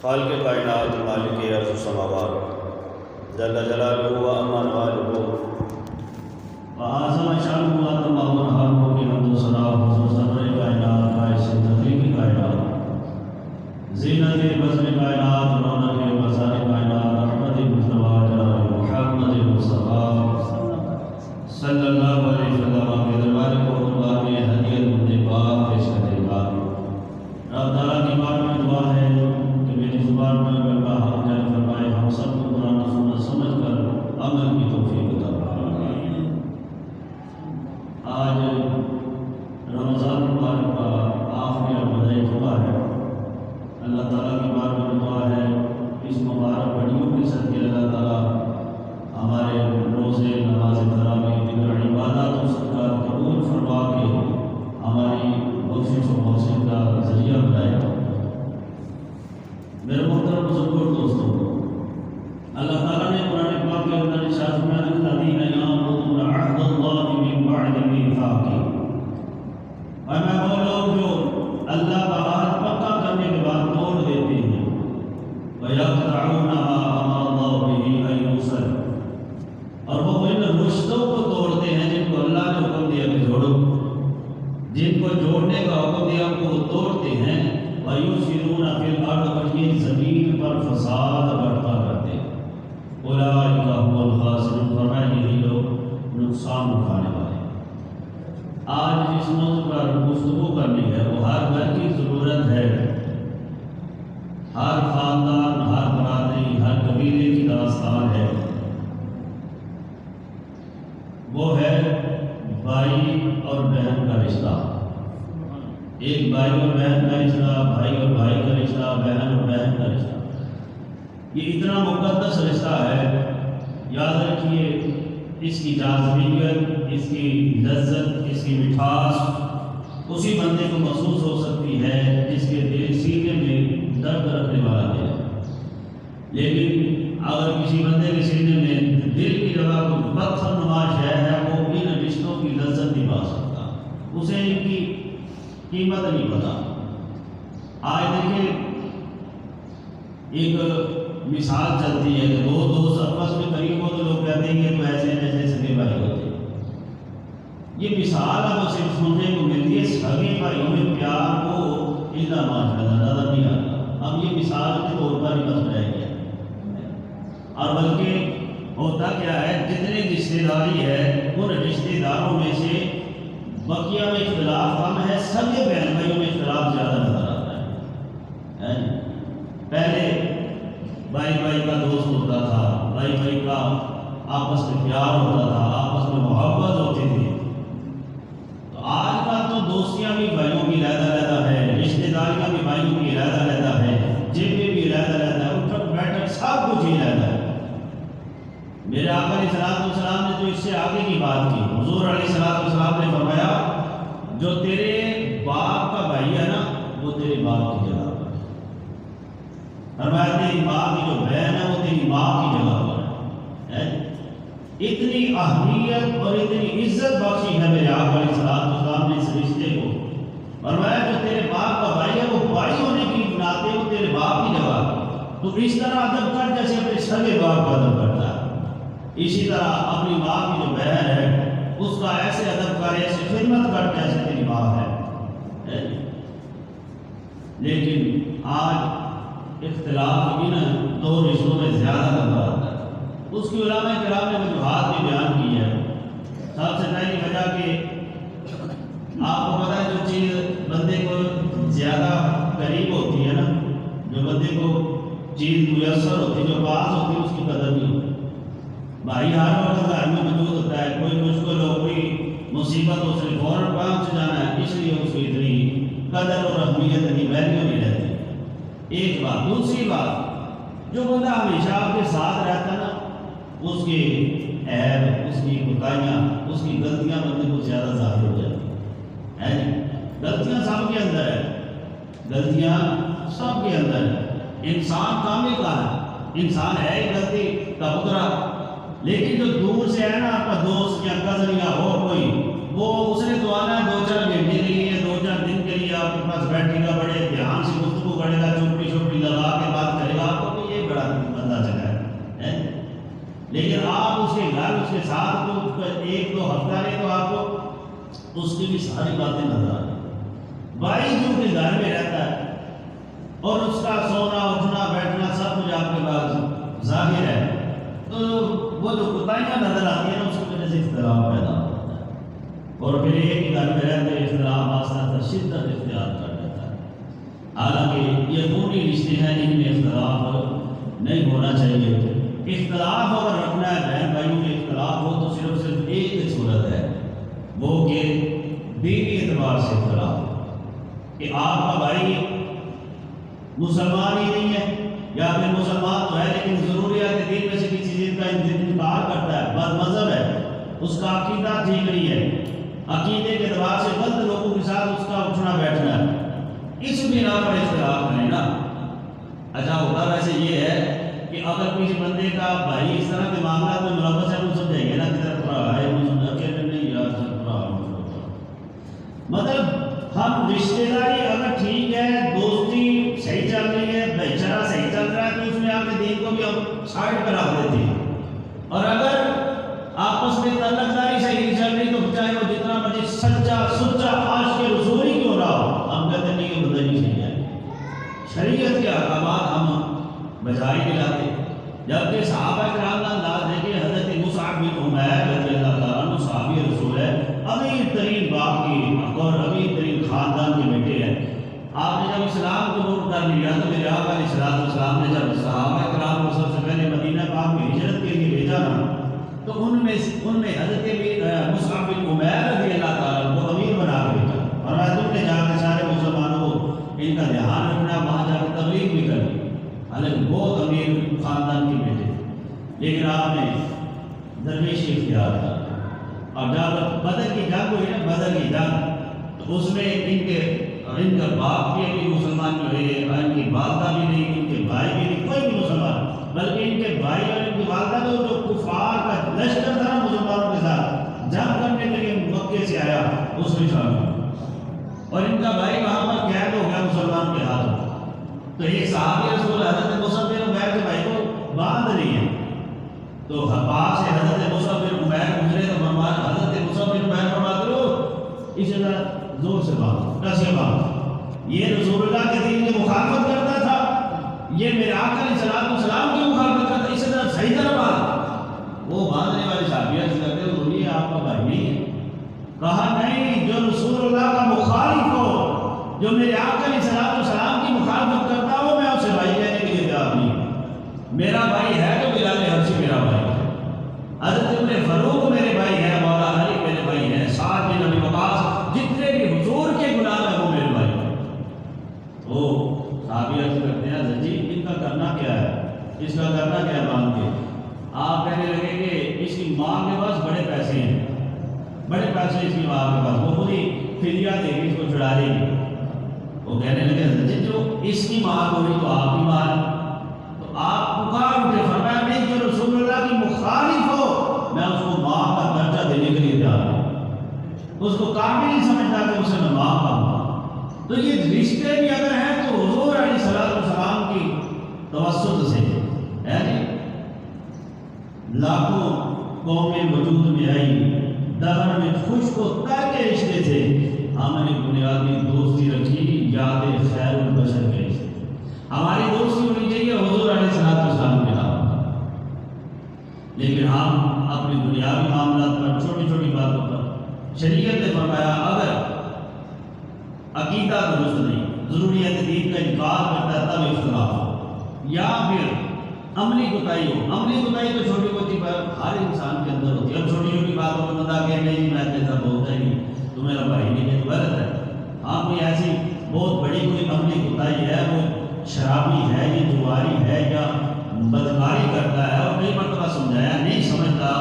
خالق کائنات مالک ارض السماوات جل جلالہ و عما نوالہ وعظم شانہ و تمام حالہ کی حمد و ثنا حضور صدر کائنات باعث تخلیق کائنات زینت بزم کائنات رونق مظہر کائنات احمد مصطفیٰ جناب محمد مصطفیٰ صلی اللہ علیہ وسلم کے دربار کو قربان میں ہدیت متباع پیش کرتے بعد رب تعالیٰ کی بار میں دعا ہے کہ میری زبان میں کلمہ حق جل فرمائے، ہم سب کو قرآن و سنت سمجھ کر عمل کی توفیق عطا فرمائے۔ آج رمضان مبارک کا آخری بدائی جمعہ ہے۔ اللہ تعالیٰ کی بار میں دعا ہے اس مبارک گھڑیوں کے صدقے اللہ تعالیٰ ہمارے روزے، نماز تراویح، دیگر عبادات و صدقات قبول فرما کے ہماری بخشش و محسن کا ذریعہ بنائے۔ میرے محترم بزرگوں اور دوستوں، اللہ تعالیٰ نے قرآن پاک کے اندر ارشاد فرمایا الذین یانقضون عہد اللہ من بعد میثاقہ، اور میں وہ لوگ جو اللہ کا عہد پکا کرنے کے بعد توڑ دیتے ہیں، وَيَقْطَعُونَ مَا أَمَرَ اللَّهُ بِهِ أَن يُوصَلَ، اور وہ ان رشتوں کو توڑتے ہیں جن کو اللہ نے حکم دیا کہ جوڑو، جن کو جوڑنے کا حکم دیا کو وہ توڑتے ہیں، وَيُفْسِدُونَ فِي الْأَرْضِ، اور یہ زمین پر فساد برپا کرتے ہیں۔ أُولَٰئِكَ هُمُ الْخَاسِرُونَ، فرمایا یہی لوگ نقصان اٹھانے والے ہیں۔ آج جس موضوع پر گفتگو کرنی ہے وہ ہر گھر کی ضرورت ہے، ہر خاندان، ہر برادری، ہر قبیلے کی داستان ہے، وہ ہے بھائی اور بہن کا رشتہ۔ ایک بھائی اور بہن کا رشتہ، بھائی اور بھائی کا رشتہ، بہن اور بہن کا رشتہ، یہ اتنا مقدس رشتہ ہے، یاد رکھیے اس کی جاذبیت، اس کی لذت، اس کی مٹھاس اسی بندے کو محسوس ہو سکتی ہے جس کے دل سینے میں درد رکھنے والا ہے۔ لیکن اگر کسی بندے کے سینے میں دل کی جگہ کو پتھر نما شے ہے، وہ ان رشتوں کی لذت نہیں پا سکتا، اسے ان کی قیمت نہیں پتا۔ آج دیکھیں ایک مثال چلتی ہے کہ دو دوست آپس میں قریب ہو تو لوگ کہتے ہیں کہ تو ایسے جیسے سگے بھائی ہوتے ہیں۔ یہ مثال اب صرف سننے کو ملتی ہے، سگے بھائیوں میں پیار کو الا ماشاءاللہ نظر نہیں آتا، اب یہ مثال کے طور پر ہی بس رہ گیا۔ اور بلکہ ہوتا کیا ہے، جتنی رشتے داری ہے ان رشتے داروں میں سے بقیہ میں اختلاف کم ہے، سگے بہن بھائیوں میں اختلاف زیادہ نظر آتا ہے۔ پہلے بھائی بھائی کا دوست ہوتا تھا، بھائی بھائی کا آپس میں پیار ہوتا تھا، آپس میں محبت ہوتی تھی۔ تو آج کل تو دوستیاں بھی بھائیوں کی علیحدہ ہے، رشتے داریاں بھی بھائیوں کی علیحدہ ہے، جیبیں بھی علیحدہ ہے، اٹھک بیٹھک سب کچھ ہی علیحدہ ہے۔ میرے آقا علیہ السلام نے تو اس سے آگے کی بات کی، حضور علیہ السلام نے فرمایا جو تیرے باپ کا بھائی ہے نا وہ تیرے باپ کی جگہ پر ہے، فرمایا تیری باپ کی جو بہن ہے وہ تیری ماں کی جگہ پر ہے۔ اتنی اہمیت اور اتنی عزت بخشی ہے میرے آقا علیہ السلام نے اس رشتے کو، فرمایا جو تیرے باپ کا بھائی ہے وہ بھائی ہونے کی ناطے وہ تیرے باپ کی جگہ پر، تو اس طرح ادب کر جیسے اپنے سگے باپ کا ادب کرتا ہے، اسی طرح اپنی ماں کی جو بہن ہے اس کا ایسے ادب کر، ایسے خدمت کر جیسے تیری ماں ہے۔ لیکن آج اختلاف ان دو رشتوں میں زیادہ نظر آتا ہے۔ اس کی علماء کرام نے وجوہات بھی بیان کی ہے۔ سب سے پہلی وجہ کہ آپ کو پتہ ہے جو چیز بندے کو زیادہ قریب ہوتی ہے نا، جو بندے کو چیز میسر ہوتی ہے، جو پاس ہوتی ہے، اس کی قدر نہیں ہوتی۔ بھائی ہر وقت گھر میں موجود ہوتا ہے، کوئی مشکل ہو، کوئی مصیبت ہو، صرف فوراً پہنچ جانا ہے، اس لیے اس کی اتنی قدر اور اہمیت اتنی ویلیو نہیں رہتی۔ ایک بات۔ دوسری بات، جو بندہ ہمیشہ آپ کے ساتھ رہتا ہے نا، اس کے عیب، اس کی کوتاہیاں، اس کی غلطیاں بندے کو زیادہ ظاہر ہو جاتی ہیں۔ غلطیاں سب کے اندر ہے، غلطیاں سب کے اندر ہے۔ انسان کامل کا ہے، انسان ہے ایک غلطی کا پترا، لیکن جو دور سے ہے نا آپ کا دوست یا کزن یا اور کوئی، وہ اس نے تو آنا ہے 2-4 گھنٹے کے لیے، 2-4 دن کے لیے آپ کے پاس بیٹھے گا، بڑے دھیان سے گفتگو کرے گا، چوپڑی لگا کے بات ساتھ تو ایک دو ہفتہ رہے تو آپ کو اس کی بھی ساری باتیں نظر آ رہی۔ بھائی جو کہ گھر میں رہتا ہے اور اس کا سونا اٹھنا بیٹھنا سب کچھ آپ کے پاس ظاہر ہے، تو وہ جو کوتاہیاں نظر آتی ہیں نا، اس کی وجہ سے اختلاف پیدا ہوتا ہے، اور پھر ایک ہی گھر میں رہتے اختلاف آستہ شدت اختیار کر دیتا ہے۔ حالانکہ یہ خونی رشتے ہیں، ان میں اختلاف نہیں ہونا چاہیے۔ اختلاف اگر رکھنا ہے بہن بھائیوں میں اختلاف ہو تو صرف ایک ہی صورت ہے، وہ کہ دینی اعتبار سے اختلاف، کہ آپ کا بھائی مسلمان ہی نہیں ہے، یا پھر مسلمان تو ہے لیکن ضروریات دین میں سے کسی چیز کا انکار کرتا ہے، بد مذہب ہے، اس کا عقیدہ ٹھیک نہیں ہے، عقیدے کے اعتبار سے غلط لوگوں کے ساتھ اس کا اٹھنا بیٹھنا ہے، اس بنا پر اختلاف کریں نا۔ اچھا ہوتا ویسے یہ ہے کہ اگر کسی بندے کا بھائی اس طرح کے معاملات میں ملوث ہے تو سمجھائیں گے نا کہ طرف پڑا ہے، نہیں یار مطلب ہم رشتے داری اگر ٹھیک ہے، دوستی صحیح چل رہی ہے، بھائی چارہ صحیح چل رہا ہے، تو اس میں آپ کے دین کو بھی ہم سائڈ پہ رکھ دیتے ہیں، اور اگر آپس میں تعلق داری صحیح نہیں چل رہی تو چاہے وہ جتنا مرضی سچا عاشق رسول ہی کیوں رہا ہو، ہم کہتے ہیں کہ بدل نہیں صحیح ہے، شریعت کے احکامات ہم بجائی نہیں لاتے۔ جبکہ صحابہ کرام کا انداز دیکھیں، حضرت مصعب بن عمیر رضی اللہ تعالیٰ عنہ صحابی رسول ہے، امیر ترین باپ کی اور امیر ترین خاندان کے بیٹے ہیں۔ آپ نے جب اسلام کو نوٹ کر لیا تو میرے آقا علیہ السلام نے جب صحابہ کرام کو سب سے پہلے مدینہ پاک میں ہجرت کے لیے بھیجا نا، تو ان میں حضرت مصعب بن عمیر رضی اللہ تعالیٰ عنہ کو امیر بنا کے بھیجا، اور تم نے جا کے سارے مسلمانوں کو ان کا دھیان رکھنا، وہاں جا کے تبلیغ بھی کرنی، حالانکہ بہت امیر خاندان کے بیٹے، لیکن آپ نے درویشی اختیار کیا۔ اور جب بدر کی جنگ ہوئی نا، بدر کی جنگ، تو اس میں ان کا باپ بھی مسلمان جو ہے، ان کی والدہ بھی نہیں، ان کے بھائی بھی نہیں، کوئی بھی مسلمان، بلکہ ان کے بھائی اور ان کی والدہ جو کفار کا لشکر تھا مسلمانوں کے ساتھ جنگ کرنے کے لیے مکے سے آیا، اس میں شامل ہوا، اور ان کا بھائی وہاں پر قید ہو گیا مسلمان کے ہاتھوں۔ تو ایک صحابی رسول حضرت مصعب بن عمیر کے بھائی کو باندھ رہی ہے، تو پاس سے حضرت مصعب بن عمیر گزرے تو حضرت مصعب بن عمیر فرماتے ہو اسے ذرا زور سے باندھ، کیسے باندھ، یہ رسول اللہ کے دین کی مخالفت کرتا تھا، یہ میرے آقا علیہ السلام کی مخالفت کرتا، اسے ذرا صحیح طرح باندھ۔ وہ باندھنے والے صحابی عرض کرتے ہو یہ آپ کا بھائی نہیں ہے؟ کہا نہیں، جو رسول اللہ کا مخالف ہو، جو میرے آقا علیہ السلام کی مخالفت کرتا ہو، میں اسے بھائی کہنے کے لیے تیار نہیں ہوں۔ میرا بھائی ہے تو بلال حبشی میرا بھائی ہے، حضرت ابن فاروق میرے بھائی ہے، مولا علی میرے بھائی ہے، سعد بن ابی وقاص جتنے بھی حضور کے غلام ہیں وہ میرے بھائی ہیں۔ وہ صحابی عرض کرتے ہیں حضرت جی ان کا کرنا کیا ہے، اس کا کرنا کیا ہے باندھ کے؟ آپ کہنے لگے کہ اس کی ماں کے پاس بڑے پیسے ہیں، بڑے پیسے اس کی ماں کے پاس، وہ خود ہی فدیہ دے گی، اس کو چھڑا دے گی۔ وہ کہنے لگے حضرت جی جو اس کی ماں ہوئی تو آپ کی ماں ہے، تو آپ پکار اٹھے، فرمایا نہیں، جو رسول اللہ کی مخالف ہو میں اس کو ماں کا درجہ دینے کے لیے تیار ہوں، اس کو کافی نہیں سمجھتا کہ اسے میں ماں کا ہوں۔ تو یہ رشتے بھی اگر ہیں تو حضور علیہ السلام کی توسط سے ہے، لاکھوں قومیں وجود میں آئی، دہر میں خوش کو تر کے رشتے تھے، ہم نے بنیادی دوستی رکھی، یاد خیر البشر کے رشتے، ہماری دوستی ہونی چاہیے حضور علیہ السلام کے ساتھ، لیکن ہم اپنی دنیاوی معاملات پر چھوٹی چھوٹی باتوں پر شریعت نے فرمایا اگر عقیدہ درست نہیں، ضروریات دین کا انکار کرتا ہے تب اختلاف ہو، یا پھر عملی کوتاہی ہو۔ عملی کوتاہی تو چھوٹی موٹی بات ہر انسان کے اندر ہوتی ہے، اب چھوٹی چھوٹی باتوں پر بتا کہ نہیں میں ایسا بولتا ہی نہیں، تو میرا بھائی نہیں ہے تو غلط ہے۔ ہاں کوئی ایسی بہت بڑی کوئی عملی کوتاہی ہے، وہ شرابی ہے یا جواری ہے یا بدکاری کرتا ہے اور کئی مرتبہ سمجھایا نہیں سمجھتا،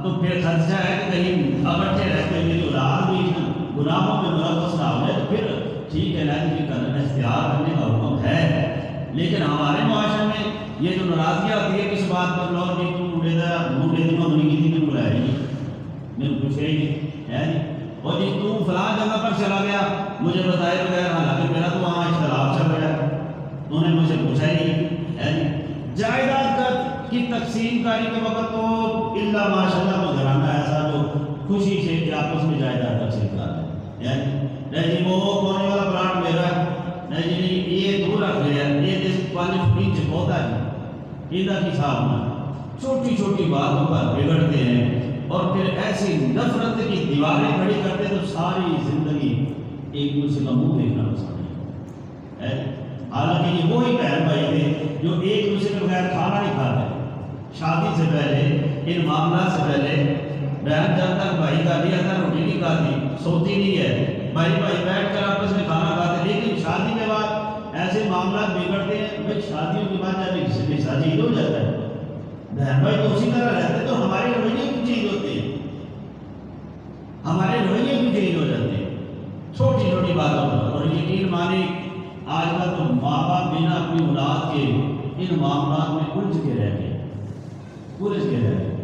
تو پھر خدشہ ہے کہ کہیں اکٹھے رہتے ہوئے جو رات بھی گناہوں میں ملوث نہ ہو جائے، تو پھر ٹھیک ہے لائن کرنا اختیار کرنے کا حکم ہے۔ لیکن ہمارے معاشرے میں یہ جو ناراضگیاں ہوتی ہے کس بات پر، لوگ بھی تم موڈے دن میں بنی کی تھی بلایا ہی میں پوچھے ہی ہے جی، اور جی تم فلاں جگہ پر چلا گیا مجھے بتائے بغیر، حالانکہ میرا تو وہاں اختلاف چل رہا ہے، انہوں نے مجھے پوچھا ہی نہیں ہے جی۔ جائیداد کی تقسیم کاری کے وقت تو اللہ ماشاء اللہ کو گھرانا ایسا جو خوشی سے کہ آپس میں جائیداد تقسیم کر رہے ہیں، یعنی نہیں جی وہ کونے والا پلاٹ میرا ہے، نہیں جی نہیں یہ دور رکھ گیا، یہ جس 5 فٹ پودا ہے، یہ کا حساب نہ چھوٹی چھوٹی باتوں پر بگڑتے ہیں اور پھر ایسی نفرت کی دیواریں کھڑی کرتے تو ساری زندگی ایک دوسرے کا منہ دیکھنا پسند ہے۔ حالانکہ یہ وہی بہن بھائی تھے جو ایک دوسرے کے بغیر کھانا نہیں کھاتے، شادی سے پہلے ان معاملات سے پہلے بہن جب تک بھائی کا لیا تھا روٹی نہیں کھاتی، سوتی نہیں ہے، بھائی بیٹھ کر آپس میں کھانا کھاتے، لیکن شادی کے بعد ایسے معاملات بگڑتے ہیں۔ بھائی شادیوں کے بعد جب کسی کے ساتھ عید ہو جاتا ہے، بہن بھائی تو اسی طرح رہتے تو ہمارے رویے کی چیز ہوتی ہے، ہمارے رویے کی چیز ہو جاتے ہیں چھوٹی چھوٹی باتوں پر۔ اور یقین مانے آج کل تو ماں باپ بنا اپنی اولاد کے ان معاملات میں الجھ کے رہ گئے، الجھ کے رہ گئے۔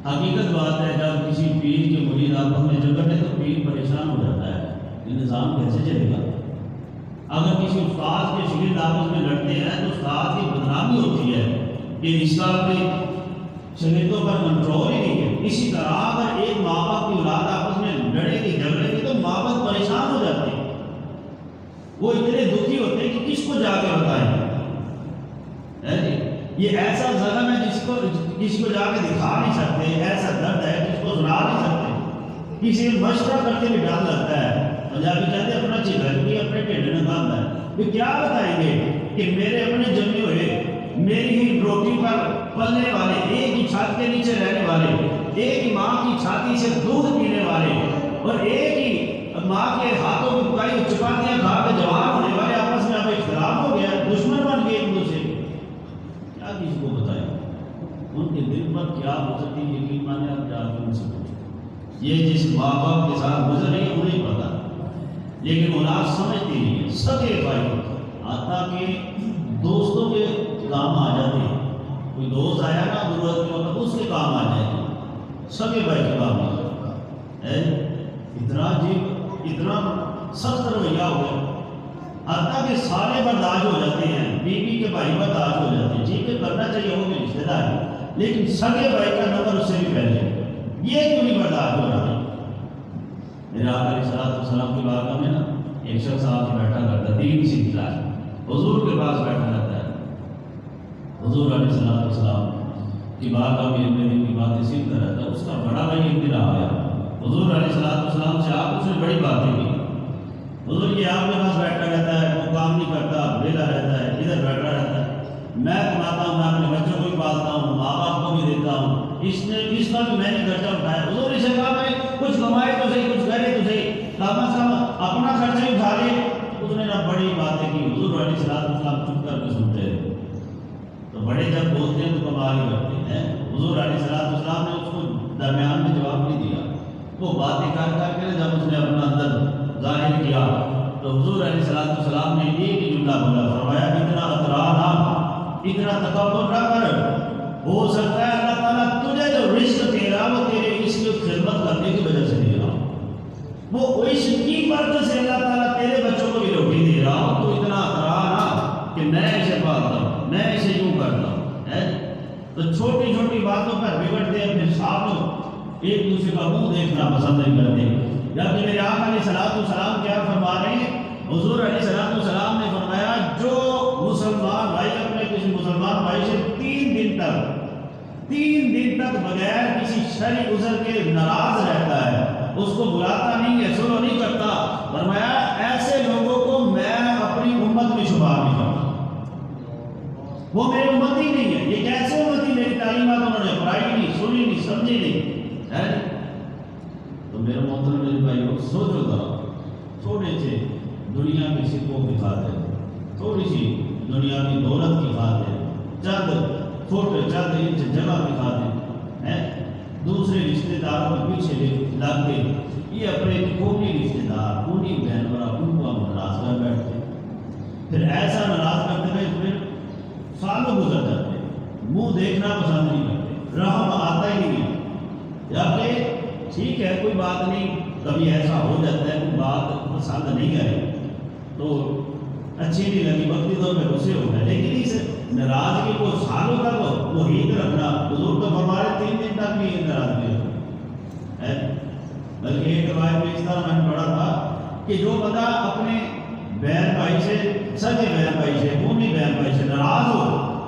حقیقت بات ہے جب کسی پیر کے مرید آپس میں جھگڑے تو پیر پریشان ہو جاتا ہے، یہ نظام کیسے چلے گا؟ اگر کسی استاد کے شاگرد آپس میں لڑتے ہیں تو استاد کی بدنامی ہوتی ہے کہ رشتہ اپنے شاگردوں پر کنٹرول ہی نہیں ہے۔ اسی طرح اگر ایک ماں باپ کی اولاد آپس میں لڑے گی جھگڑے گی تو ماں باپ پریشان ہو جاتے ہیں، وہ اتنے دکھی ہوتے ہیں کہ کس کو جا کے بتائیں۔ یہ ایسا زخم ہے جس کو جا کے دکھا نہیں سکتے، ایسا درد ہے جس کو سنا نہیں سکتے، کسی مشورہ کرتے بھی ڈر لگتا ہے۔ پنجابی کہتے ہیں اپنا چیزیں بھی اپنے ٹھنڈ میں کام ہے، پھر کیا بتائیں گے کہ میرے اپنے جمے ہوئے میری ہی روٹی پر پلنے والے، ایک ہی چھت کے نیچے رہنے والے، ایک ہی ماں کی چھاتی سے دودھ پینے والے اور ایک ہی ماں کے ہاتھوں کی پکائی ہوئی چپاتیاں کھا کے جوان ہونے والے آپس میں اب اختلاف ہو گیا، دشمن بن گئے ایک دوسرے، کیا کسی کو بتائیں؟ ان کے دل پر کیا گزرتی یقین مانے آپ جا کے ان سے پوچھیں۔ یہ جس ماں باپ کے ساتھ گزر رہی ہے انہیں پتا، لیکن اولاد سمجھتی نہیں ہے۔ سگے بھائی حتیٰ کہ دوستوں کے کام آ جاتے ہیں، کوئی دوست آیا نا ضرورت کے وقت اس کے کام آ جائے گا، سگے بھائی کے کام نہیں کرتا ہے۔ اتنا عجیب، اتنا سخت رویہ ہو گیا، حتیٰ کہ سارے برداشت ہو جاتے ہیں، بیوی کے بھائی برداشت ہو جاتے ہیں، ٹھیک ہے کرنا چاہیے وہ بھی رشتے دار ہے، لیکن سگے بھائی کا نمبر اس سے بھی پہلے یہ کیوں نہیں برداشت ہو رہا ہے؟ میرے آقا علیہ السلام کی بارگاہ میں نا ایک شخص آپ سے بیٹھا کرتا، دین سیکھتا ہے، حضور کے پاس بیٹھا رہتا ہے، حضور علیہ السلام کی بارگاہ میں علم دین کی باتیں سیکھتا رہتا ہے۔ اس کا بڑا بھائی ایک دن آیا حضور علیہ السلام سے، آپ اس نے بڑی باتیں کی، حضور یہ آپ کے پاس بیٹھا رہتا ہے، وہ کام نہیں کرتا، ویلا رہتا ہے، ادھر بیٹھا رہتا ہے، میں کماتا ہوں، میں اپنے بچوں کو بھی پالتا ہوں، ماں باپ کو بھی دیتا ہوں، اس کا بھی میں نے خرچہ اٹھایا۔ حضور اسے کہا میں کچھ کمائے تو صحیح، کچھ کرے تو صحیح، کم از کم اپنا خرچہ ہی اٹھا لے۔ اس نے نہ بڑی باتیں کی، حضور علیہ السلام چپ کر کے سنتے رہے۔ تو بڑے جب بولتے ہیں تو کمال ہی کرتے ہیں۔ حضور علیہ السلام نے اس کو درمیان میں جواب نہیں دیا، وہ باتیں کر کے جب اس نے اپنا اندر ظاہر کیا تو حضور علیہ السلام نے ایک ہی جملہ بولا، فرمایا اتنا اترانا، اتنا تکبر نہ کر، ہو سکتا ہے اللہ تعالیٰ تجھے جو رزق دے رہا وہ تیرے اس کی خدمت کرنے کی وجہ سے دے رہا، وہ اس کی برکت سے اللہ تعالیٰ تیرے بچوں کو بھی روٹی دے رہا ہوں، تو اتنا اترانا کہ میں اسے پالتا ہوں، میں اسے یوں کرتا ہوں۔ تو چھوٹی چھوٹی باتوں پر بگڑتے ہیں، پھر صاحب ایک دوسرے کا منہ دیکھنا پسند نہیں کرتے۔ جبکہ میرے آقا علیہ السلام کیا فرما رہے ہیں؟ حضور علیہ السلام نے فرمایا جو مسلمان بھائی اپنے کسی مسلمان بھائی سے 3 دن تک بغیر کسی شرعی عذر کے ناراض رہتا ہے، اس کو بلاتا نہیں ہے، سلو نہیں کرتا، فرمایا ایسے لوگوں کو میں اپنی امت میں شمار نہیں کرتا، وہ میری امت ہی نہیں ہے۔ یہ کیسے امت ہی؟ میری تعلیمات انہوں نے پڑھائی نہیں، سنی نہیں، سمجھی نہیں ہے۔ تو میرے محترم میرے بھائیو سوچو ذرا، تھوڑے سے دنیا کے سکوں کی خاطر، تھوڑی سی دنیا کی دولت کی خاطر، چند انچ جگہ کی خاطر دوسرے رشتے داروں کے پیچھے لگ کے یہ اپنے خونی رشتے دار، خونی بہن برا ان کو ناراض کر بیٹھتے، پھر ایسا ناراض کرتے ہوئے پھر سالوں گزر جاتے، منہ دیکھنا پسند نہیں کرتے، رحم آتا ہی نہیں ہے۔ جبکہ ٹھیک ہے کوئی بات نہیں، کبھی ایسا ہو جاتا ہے کوئی بات پسند نہیں آئی تو اچھی نہیں لگی، وقتی طور پہ غصے ہو گئے، لیکن اس ناراضگی کو سالوں تک محیط رکھنا، حضور تو فرما رہے 3 دن تک بھی یہ ناراضگی ہے۔ بلکہ ایک روایت میں اس طرح میں نے پڑھا تھا کہ جو بندہ اپنے بہن بھائی سے، سگے بہن بھائی سے، خونی بہن بھائی سے ناراض ہو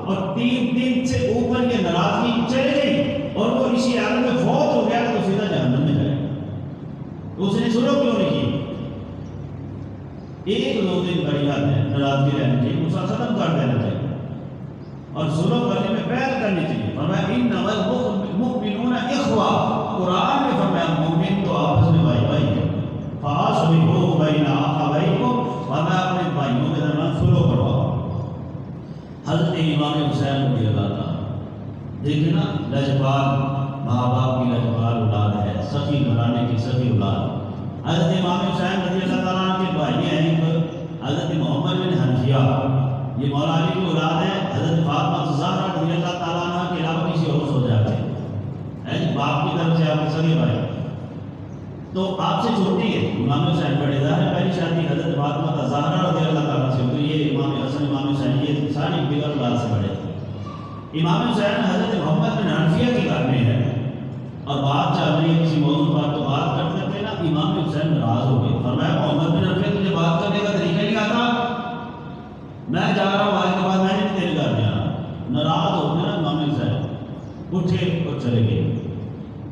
اور 3 دن سے اوپر یہ ناراضگی چلی گئی اور وہ اسی حالت میں فوت ہو گیا تو سیدھا جہنم میں جائے گا۔ تو اس نے سلو کیوں نہیں کی؟ 1-2 دن بڑی بات ہے، ناراضگی رہنی چاہیے، غصہ ختم کر دینا چاہیے اور سلو کرنے میں پہل کرنی چاہیے۔ فرمایا انما المؤمنون اخوہ، قرآن میں فرمایا مومن تو آپس میں بھائی بھائی ہیں، فاصلحوا بین اخویکم، فرمایا اپنے بھائیوں کے درمیان سلو کرواؤ۔ حضرت امام حسین رضی اللہ عنہ، دیکھیں نا لجپال، ماں باپ کی لجپال اولاد ہے، سخی گھرانے کی سخی اولاد۔ حضرت امام حسین رضی اللہ تعالیٰ عنہ کے بھائی ہیں حضرت محمد بن حنفیہ، یہ مولا علی کی اولاد ہے، حضرت فاطمہ زہرا رضی اللہ تعالیٰ عنہ کے علاوہ کسی اور سے ہو جاتے ہیں، باپ کی طرف سے آپ کے سگے بھائی، تو آپ سے چھوٹی ہے۔ امام حسین بڑے ظاہر پہلی شادی حضرت فاطمہ زہرا رضی اللہ تعالیٰ سے ہوئی، یہ امام حسن امام حسین یہ ساری دیگر اولاد سے بڑے تھے۔ امام حسین حضرت محمد بن حنفیہ کے گھر میں ہے اور بات چل رہی ہے کسی موضوع پر، تو بات کرتے تھے نا، امام حسین ناراض ہو گئے، فرمایا محمد بن حنفیہ تجھے بات کرنے کا طریقہ نہیں آتا، میں جا رہا ہوں آج کے بعد میں نے تیرے گھر میں آنا۔ ناراض ہو گئے نا امام حسین، اٹھے اور چلے گئے۔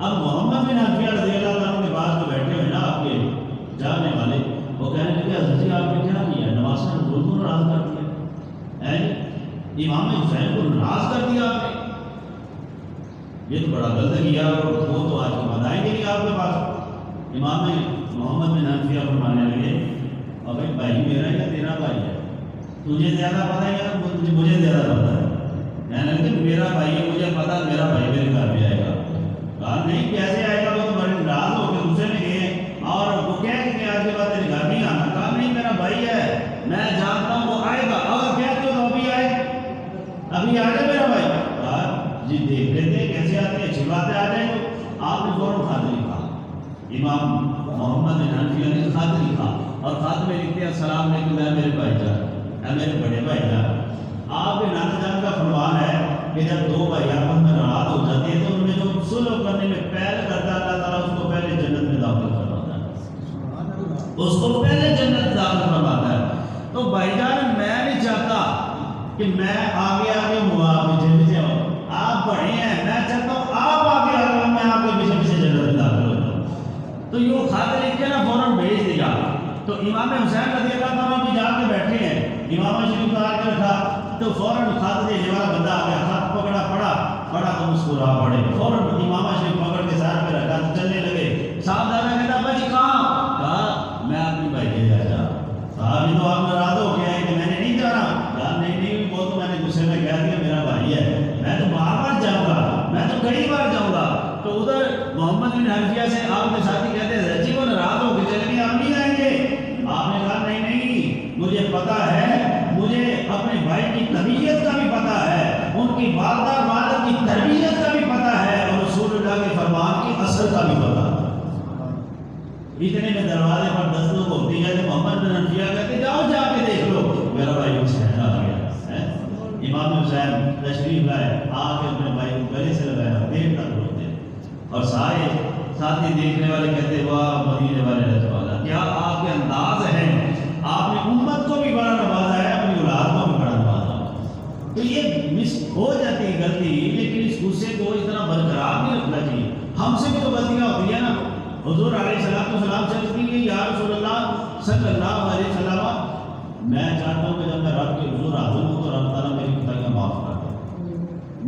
اب محمد بن حنفیہ رضی اللہ عنہ کے بعد جو بیٹھے ہوئے نا آپ کے جاننے والے، وہ کہنے لگے حضرت جی آپ نے کیا کیا، نواز نے حضور کو ناراض کر دیا ہے، امام حسین کو ناراض کر دیا آپ نے، یہ تو بڑا غلط کیا، اور وہ تو آج کے بعد آئیں گے نہیں آپ کے پاس۔ امام محمد بن حنفیہ فرمانے لگے ابھی بھائی میرا یا تیرا بھائی ہے، تجھے زیادہ پتہ ہے یا مجھے زیادہ پتہ ہے؟ کہنے لگے میرا بھائی ہے، مجھے پتہ میرا بھائی میرے گھر میں آئے گا۔ کہا نہیں کیسے آئے گا، وہ تو بڑے ناراض ہو کے غصے میں گئے اور وہ کہہ کہ آج کے بعد تیرے گھر نہیں آنا۔ کہا نہیں میرا بھائی ہے، میں جانتا ہوں وہ آئے گا، اگر کہتے ہو تو ابھی آئے، ابھی آ جائے میرا بھائی۔ کہا جی دیکھ لیتے کیسے آتے ہیں، اچھی بات ہے آ جائے تو۔ آپ نے فوراً خط لکھا، امام محمد بن حنفیہ نے خط لکھا اور خط میں لکھتے ہیں السلام علیکم اے میرے بھائی جان، اے میرے بڑے بھائی جان۔ آپ کے نانا جان کا فرمان ہے کہ جب 2 بھائی آپس میں ناراض ہو جاتے ہیں تو ان میں جو صلح کرنے میں پہل کرتا ہے اللہ تعالیٰ اس کو پہلے جنت میں داخل کرواتا ہے، اس کو پہلے جنت داخل کرواتا ہے۔ تو بھائی جان میں نہیں چاہتا کہ میں آگے آگے ہوں آپ پیچھے پیچھے ہوں، آپ بڑے ہیں، میں چاہتا ہوں آپ آگے آگے ہوں، میں آپ کے پیچھے پیچھے جنت میں داخل ہو جاؤں۔ تو یہ خط لکھ کے نا فوراً بھیج دیا۔ تو امام حسین رضی اللہ عنہ بھی جا کے بیٹھے ہیں، امام شریف اتار کے رکھا تو فوراً خط دینے والا بندہ آ گیا، خط پکڑا پڑھا تو مسکرا پڑے، فوراً امام شریف پکڑ کے سر پہ رکھا تو چلنے لگے۔ صاحب دادا کہتا بھائی کہاں؟ کہا میں اپنی بھائی کے جا رہا۔ صاحب یہ تو آپ ناراض ہو گیا ہے کہ میں نے نہیں جا رہا۔ کہا نہیں وہ تو میں نے غصے میں کہہ دیا میرا بھائی ہے، میں تو بار بار جاؤں گا، میں تو کئی بار جاؤں گا۔ تو ادھر محمد بن حنفیہ سے آپ کے ساتھی کہتے ہیں جی وہ ناراض ہو کے چلے گئے، آپ نہیں آئیں گے۔ آپ نے کہا نہیں مجھے پتا ہے، مجھے اپنے بھائی کی طبیعت کا بھی پتا ہے، ان کی والدہ والد کی تربیت کا بھی پتا ہے، اور رسول اللہ کے فرمان کی اثر کا بھی پتا ہے۔ اتنے میں دروازے پر دستوں کو ہوتی ہے کہ محمد بن حنفیہ کہتے جاؤ جا کے دیکھ لو میرا بھائی حسین آ گیا ہے۔ امام حسین تشریف لائے، آ کے اپنے بھائی کو گلے سے لگایا، دیر تک روتے اور سارے ساتھی دیکھنے والے کہتے واہ مدینے والے رہنے والا، کیا آپ کے انداز ہے، آپ نے امت کو بھی بڑا نوازا ہے، اپنی اولاد کو بھی بڑا نوازا ہے۔ تو یہ مس ہو جاتی ہے غلطی، لیکن اس غصے کو اس طرح برقرار نہیں رکھنا چاہیے۔ ہم سے بھی تو غلطیاں ہوتی ہیں نا۔ حضور علیہ السلام سے عرض کی یا رسول اللہ صلی اللہ علیہ وسلم، میں چاہتا ہوں کہ جب میں رب کے حضور حاضر ہوں تو رب تعالیٰ میری کوتاہیاں معاف کر دے،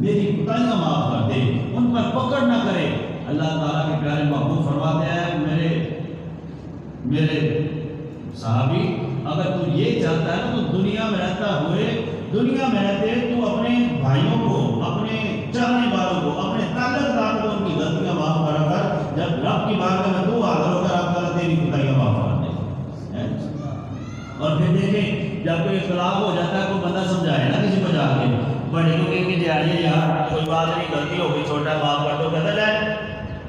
میری کوتاہیاں معاف کر دے، ان پر پکڑ نہ کرے۔ اللہ تعالیٰ کے پیارے محبوب فرماتے ہیں میرے صحابی اگر تو یہ چاہتا ہے تو دنیا میں رہتا ہوئے، دنیا میں رہتے تو اپنے بھائیوں کو، اپنے چاہنے والوں کو، اپنے تعلق داروں کو ان کی غلطیاں معاف کرا کر، جب رب کی بارگاہ میں تو حاضر ہو کر آپ تعالیٰ تیری کوتاہیاں معاف کر دے۔ اور پھر دیکھیں جب کوئی اختلاف ہو جاتا ہے، کوئی بندہ سمجھائے نا کسی کو جا کے، بڑے کو کہیں کہ جائیے یار کوئی بات نہیں، غلطی ہو گئی، چھوٹا معاف کر دو، کہتا جائے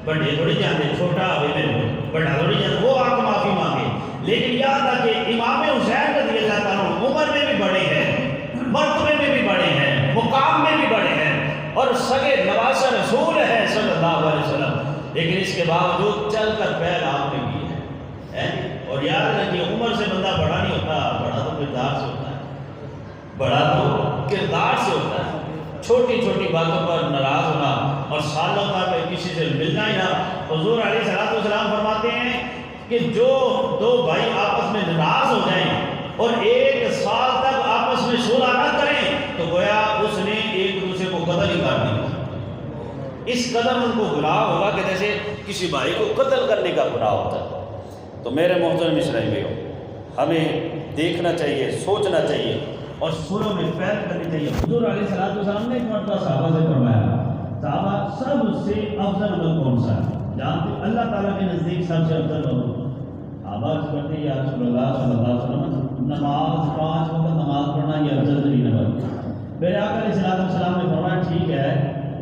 بڑے تھوڑی جانتے، چھوٹا ہوئے میرے بڑا تھوڑی جانتے، وہ آپ کو معافی مانگے۔ لیکن یاد رکھے امام حسین رضی اللہ تعالیٰ عمر میں چھوٹی چھوٹی باتوں پر ناراض ہونا اور سالوں تک کسی سے ملنا ہی نہ۔ حضور علیہ السلام فرماتے ہیں کہ جو دو بھائی آپس میں ناراض ہو جائیں اور 1 سال تک آپس میں صلح نہ کریں تو گویا اس نے ایک دوسرے کو قتل ہی کر دیا۔ اس قدر ان کو گناہ ہوگا کہ جیسے کسی بھائی کو قتل کرنے کا گناہ ہوتا ہے۔ تو میرے محترم اسرائیل بھائیو، ہمیں دیکھنا چاہیے، سوچنا چاہیے اور صلح میں پہل کرنی چاہیے۔ حضور علیہ السلام نے ایک مرتبہ صحابہ سے فرمایا، صحابہ سب سے افضل عمل کون سا ہے؟ جانتے اللہ تعالیٰ کے نزدیک سب سے افضل عمل آواز کرتے یا رسول اللہ صلی اللہ علیہ وسلم، نماز 5 وقت نماز پڑھنا یہ افضل ترین عمل۔ میرے آقا علیہ السلام نے فرمایا ٹھیک ہے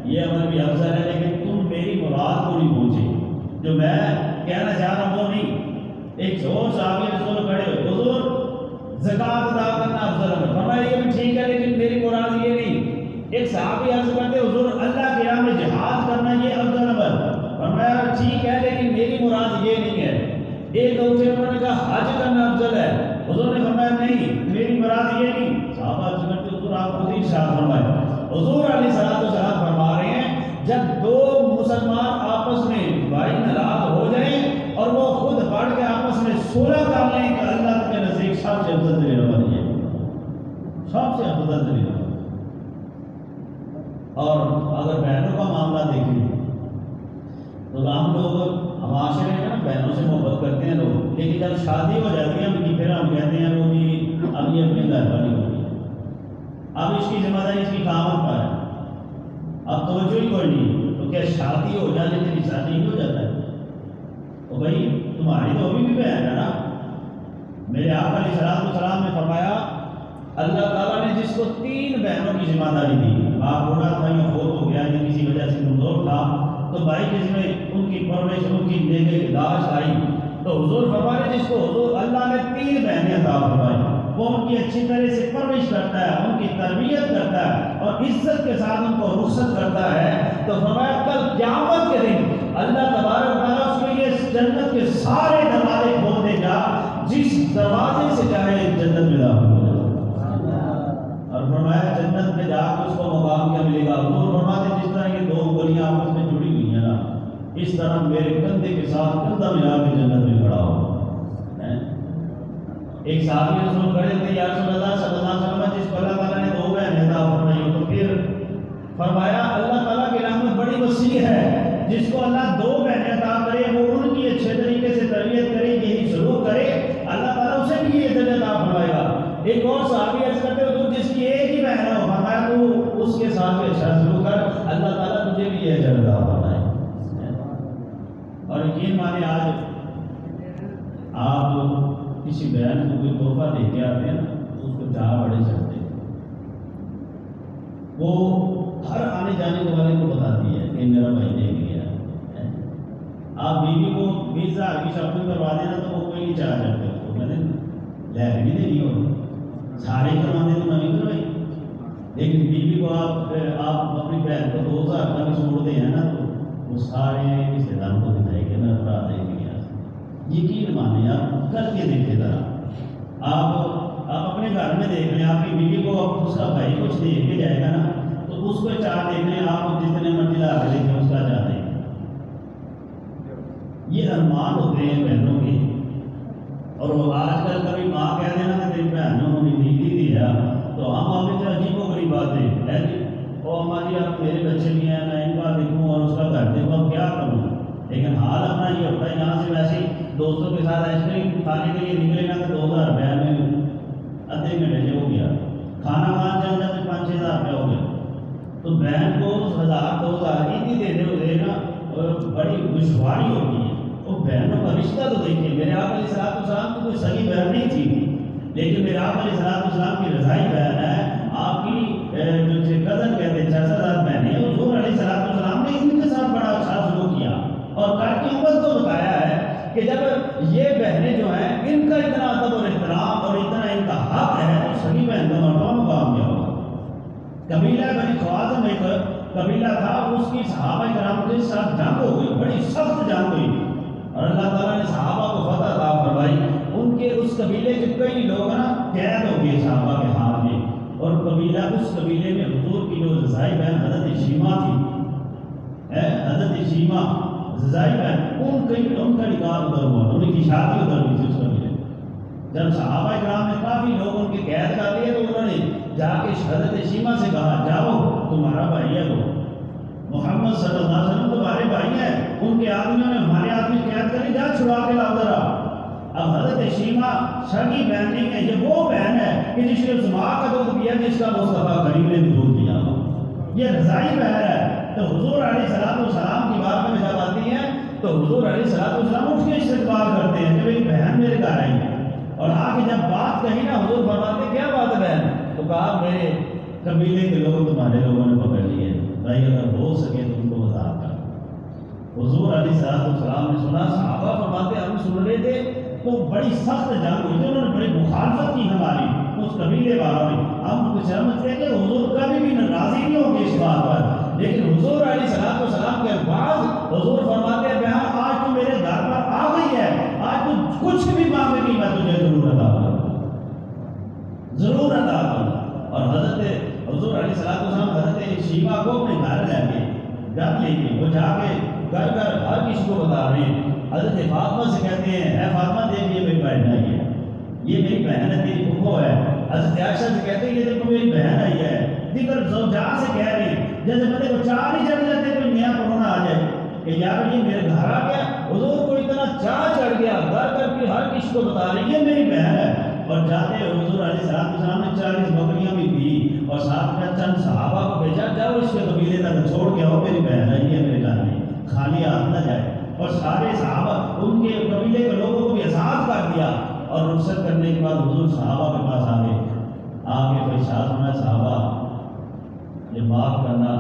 یہ عمل بھی افضل ہے، لیکن تم میری مراد کو نہیں پہنچے، جو میں کہنا چاہ رہا ہوں وہ نہیں۔ ایک اور صحابی رسول کھڑے ہوئے، حضور زکوٰۃ ادا کرنا افضل ہے، فرمایا یہ بھی ٹھیک ہے لیکن میری مراد یہ نہیں۔ ایک صحابی عرض کرتے حضور اللہ کے راہ میں جہاد کرنا یہ افضل عمل، فرمایا ٹھیک ہے لیکن میری مراد یہ نہیں ہے۔ ایک دوسرے انہوں نے کہا حج کرنا افضل ہے، حضور نے فرمایا نہیں میری مراد یہ نہیں۔ صحابہ عرض کرتے حضور آپ خود ہی ارشاد فرمائے۔ حضور علیہ السلام فرما رہے ہیں جب دو مسلمان آپس میں بھائی ناراض ہو جائیں اور وہ خود بڑھ کے آپس میں صلح کر لیں کہ اللہ کے نزدیک سب سے افضل ترین عمل یہ، سب سے افضل ترین عمل۔ اور اگر بہنوں کا معاملہ دیکھیں تو ہم لوگ معاشرے میں نا بہنوں سے محبت کرتے ہیں لوگ، لیکن جب شادی ہو جاتی ہے ان کی پھر ہم کہتے ہیں وہ جی اب یہ اپنے گھر پر نہیں ہوتی، اب اس کی ذمہ داری اس کی کام پر ہے، اب توجہ ہی کوئی نہیں۔ تو کیا شادی ہو جانے تیری شادی ہی ہو جاتا ہے؟ تو بھائی تمہاری تو ابھی بھی بہن ہے نا۔ میرے آقا علیہ السلام نے فرمایا اللہ تعالیٰ نے جس کو 3 بہنوں کی ذمہ داری دی، آپ بوڑھا تھا یا فوت ہو گیا یا کسی وجہ سے کمزور تھا تو بھائی کے ذمہ ان کی پرورش ان کی نگہداشت آئی، تو حضور فرمایا جس کو حضور اللہ نے 3 بہنیں عطا فرمائی وہ ان کی اچھی طرح سے پرورش کرتا ہے، ان کی تربیت کرتا ہے اور عزت کے ساتھ ان کو رخصت کرتا ہے، تو فرمایا کل قیامت کے دن اللہ تبارک و تعالیٰ اس کے لیے جنت کے سارے دروازے کھول دے گا، جس دروازے سے چاہے جنت میں داخل ہو جائے۔ اور فرمایا جنت میں جا کے اس کو مقام کیا ملے گا؟ حضور فرماتے جس طرح یہ 2 گلیاں آپس میں جڑی ہوئی ہیں نا، اس طرح میرے کندھے کے ساتھ کندھا ملا کے جنت میں کھڑا ہو۔ ایک صحابی رسول کھڑے تھے یا رسول اللہ صلی اللہ علیہ وسلم جس کو اللہ تعالیٰ نے 2 بہنیں عطا فرمائی ہو، تو پھر فرمایا اللہ تعالیٰ کی رحمت بڑی وسیع ہے، جس کو اللہ 2 بہنیں عطا کرے وہ ان کی اچھے طریقے سے تربیت کرے، یہی سلوک کرے، اللہ تعالیٰ اسے بھی یہ عزت عطا فرمائے گا۔ ایک اور صحابی عرض کرتے ہو جس کی 1 ہی بہن ہو، فرمایا تو اس کے ساتھ بھی اچھا سلوک کر، اللہ تعالیٰ تجھے بھی یہ عزت عطا فرمائے۔ اور یقین مانے آج آپ کسی بہن کو کوئی تحفہ دے کے آتے ہیں تو اس کو چاہ بڑے چڑھتے ہیں، وہ ہر آنے جانے والے کو بتاتی ہے کہ میرا بھائی دے گیا۔ آپ بیوی کو 20,000 کی شاپنگ کروا دینا تو وہ کوئی نہیں چاہ چڑھتے، اس کو کہتے ہیں لے بھی دینی ہوگی، سارے کروانے تو نہیں کروائی، لیکن بیوی کو آپ اپنی بہن کو 2,000 کا بھی چھوڑ دیں ہیں نا تو وہ سارے رشتے داروں کو دکھائے گا میں برا دے گیا۔ یقین مانے آپ کر کے دیکھے ذرا، آپ اپنے گھر میں دیکھ لیں، آپ کی بیوی کو اس کا بھائی کچھ دے کے جائے گا نا تو اس کو چاہ دیکھ لیں، آپ جتنے مرضی لا کے دیکھیں اس کا چاہ دیں۔ یہ ارمان ہوتے ہیں بہنوں کے، اور وہ آج کل کبھی ماں کہہ دینا کہ تیری بہنوں نے بیوی دیا تو ہم آپ سے عجیب و غریب بات ہے جی او اماں جی آپ میرے بچے بھی ہیں میں ان کا دیکھوں اور اس کا گھر دیکھوں اب کیا کروں، لیکن حال اپنا یہ ہوتا ہے یہاں سے ویسے ہی دوستوں کے ساتھ آئس کریم کھانے کے لیے نکلے گا تو 2,000 روپیہ میں آدھے گھنٹے سے ہو گیا، کھانا کھانا چل جاتے 5-6 ہزار روپیہ ہو گیا، تو بہن کو 1,000-2,000 اتنی دینے ہوتے نا بڑی دشواری ہوتی ہے۔ وہ بہنوں کا رشتہ تو دیکھیے، میرے آقا علیہ السلام تو کوئی سگی بہن نہیں تھی، لیکن میرے آقا علیہ السلام کی رضائی بہن ہے، آپ کی جو کزن کہتے ہیں 6,000 بہنیں، حضور علیہ السلام نے ان کے ساتھ بڑا اچھا سلوک کیا اور کر کے امت کو بتایا ہے کہ جب یہ بہنیں جو ہیں ان کا اتنا ادب اور احترام اور اتنا ان کا حق ہے تو سگی بہن کا مرتبہ مقام کیا ہوگا۔ قبیلہ بنی خوازم ایک قبیلہ تھا، اس کی صحابہ کرام کے ساتھ جنگ ہو گئی، بڑی سخت جنگ ہوئی اور اللہ تعالیٰ نے صحابہ کو فتح عطا فرمائی۔ ان کے اس قبیلے کے کئی لوگ نا قید ہو گئے صحابہ کے ہاتھ میں، اور قبیلہ اس قبیلے میں حضور کی جو رضائی بہن حضرت شیمہ تھی، حضرت شیمہ رضائی بہن، ان کا نکاح ادھر ہوا، ان کی شادی ادھر ہوئی تھی اس قبیلے میں۔ جب صحابہ کرام نے کافی لوگ ان کے قید کر لیے تو انہوں نے جا کے حضرت شیمہ سے کہا جاؤ تمہارا بھائی ہے وہ محمد صلی اللہ علیہ وسلم تمہارے بھائی ہیں، ان کے آدمیوں نے ہمارے آدمی قید کر لی، جا چھڑا کے لاؤ ذرا۔ اب حضرت شیمہ سگی بہن نہیں ہے، یہ وہ بہن ہے کہ جس نے اس ماں کا دودھ پیا جس کا مصطفیٰ کریم نے بھی دودھ پیا، یہ رضائی بہن ہے۔ تو حضور علیہ السلام کی بات میں جب آتی ہے تو حضور علیہ السلام اٹھ کے استقبال کرتے ہیں کہ میری بہن میرے گھر آئی ہے، اور آ کے جب بات کہی نا حضور فرماتے کیا بات ہے بہن؟ تو کہا میرے قبیلے کے لوگ تمہارے لوگوں نے پکڑ لیے، بھائی اگر ہو سکے تو ان کو بتا کر۔ حضور علیہ السلام نے سنا، صحابہ فرماتے ہم سن رہے تھے تو بڑی سخت جنگ ہوئی تھی، انہوں نے بڑی مخالفت کی ہماری اس قبیلے والوں نے۔ ہم کچھ سمجھتے ہیں کہ حضور کبھی بھی راضی نہیں ہوں گے اس بات پر، لیکن حضور علیہ السلام کے بعد حضور فرماتے ہیں بہن آج تو میرے گھر پر آ گئی ہے، آج تو کچھ بھی مانگے گی میں تجھے ضرور عطا کروں گا، ضرور عطا کروں گا۔ اور حضرت حضور علیہ السلام حضرت شیمہ کو اپنے گھر لے کے گھر لے کے وہ جا کے گھر گھر ہر کسی کو بتا رہے ہیں۔ حضرت فاطمہ سے کہتے ہیں اے فاطمہ دیکھ یہ میری بہن آئی ہے، یہ میری بہن ہے، تیری پھپھو ہے۔ حضرت عائشہ سے کہتے ہیں یہ دیکھو میری بہن آئی ہے۔ دیگر زوجہ سے کہہ رہی جیسے بندے کو چاہ نہیں چڑھ جاتے کوئی نیا پرونا آ جائے کہ یار یہ میرے گھر آ گیا، حضور کو اتنا چاہ چڑھ گیا، گھر گھر کی ہر کسی کو بتا رہی یہ میری بہن ہے۔ اور جاتے حضور علیہ السلام نے 40 بکریاں بھی دی اور ساتھ میں چند صحابہ کو بھیجا جاؤ اس کے قبیلے تک چھوڑ کے آؤ، میری بہن آئی ہے میرے گھر میں، خالی ہاتھ نہ جائے۔ اور سارے صحابہ ان کے قبیلے کے لوگوں کو بھی آزاد کر دیا، اور رخصت کرنے کے بعد حضور صحابہ کے پاس آ کے ارشاد فرمایا صحابہ یہ معاف کرنا،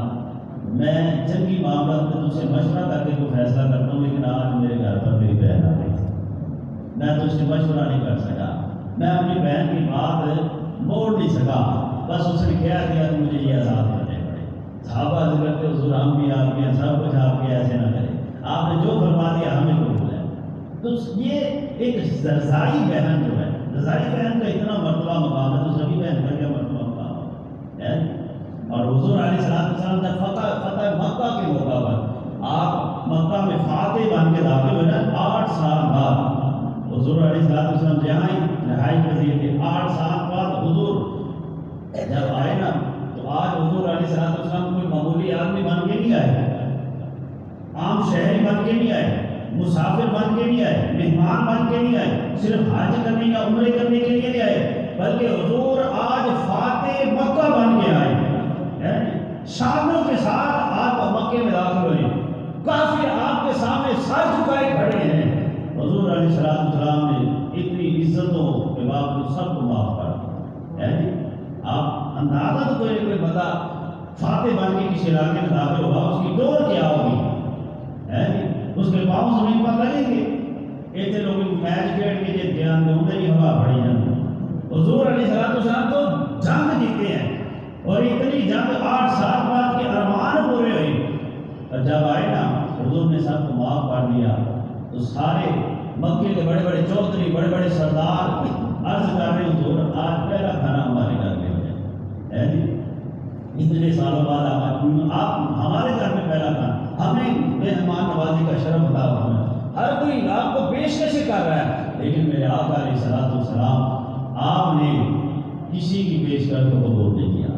میں جنگی معاملات میں تجھ سے مشورہ کر کے کوئی فیصلہ کرتا ہوں، لیکن آج میرے گھر پر میری بہن آ گئی، میں تجھ سے مشورہ نہیں کر سکا، میں اپنی بہن کی بات موڑ نہیں سکا، بس اس نے کہہ دیا کہ مجھے یہ آزاد کرنے پڑے۔ صحابہ عرض کرتے حضور ہم بھی آپ کے سب کچھ آپ کے ایسے نہ کریں، آپ نے جو فرما دیا ہمیں قبول ہے۔ تو یہ ایک رضائی بہن جو ہے، رضائی بہن کا اتنا مرتبہ مقام ہے، تو سبھی بہن کا کیا مرتبہ مقام ہے۔ اور حضور علیہ السلام جب فتح مکہ کے موقع پر آپ مکہ میں فاتح بن کے داخل ہوئے نا، 8 سال بعد حضور علیہ السلام جہاں ہی رہائش پذیر تھے، 8 سال بعد حضور جب آئے نا تو آج حضور علیہ السلام کوئی معمولی آدمی بن کے نہیں آئے، عام شہری بن کے نہیں آئے، مسافر بن کے نہیں آئے، مہمان بن کے نہیں آئے، صرف حج کرنے یا عمرے کرنے کے لیے نہیں آئے، بلکہ حضور آج فاتح مکہ بن کے آئے، شانوں کے ساتھ آپ مکے میں داخل ہوئے، کافر آپ کے سامنے سر جھکائے کھڑے ہیں۔ حضور علیہ السلام نے اتنی عزتوں کے باوجود سب کو معاف کر دیا۔ آپ اندازہ تو کوئی بتا فاتح بن کے کسی علاقے میں داخل ہوا اس کی ڈور کیا ہوگی، اس کے پاؤں زمین پر لگیں گے، ایسے لوگ میچ کھیل کے جیت دھیان دوں میری ہوا بڑی جنگ۔ حضور علیہ السلام تو جنگ جیتے ہیں، اور اتنی جنگ 8 سال بعد کے ارمان پورے ہوئے، اور جب آئے نا حضور نے سب کو معاف کر دیا تو سارے مکے کے بڑے بڑے چودھری بڑے بڑے سردار عرض کر رہے حضور آج پہلا کھانا ہمارے گھر میں ہو جائے، اتنے سالوں بعد آپ ہمارے گھر میں پہلا کھانا، ہمیں مہمان نوازی کا شرف عطا فرمائے۔ ہر کوئی آپ کو پیشکشیں کر رہا ہے، لیکن میرے آقا علیہ السلام آپ نے کسی کی پیشکش کو قبول نہیں کیا،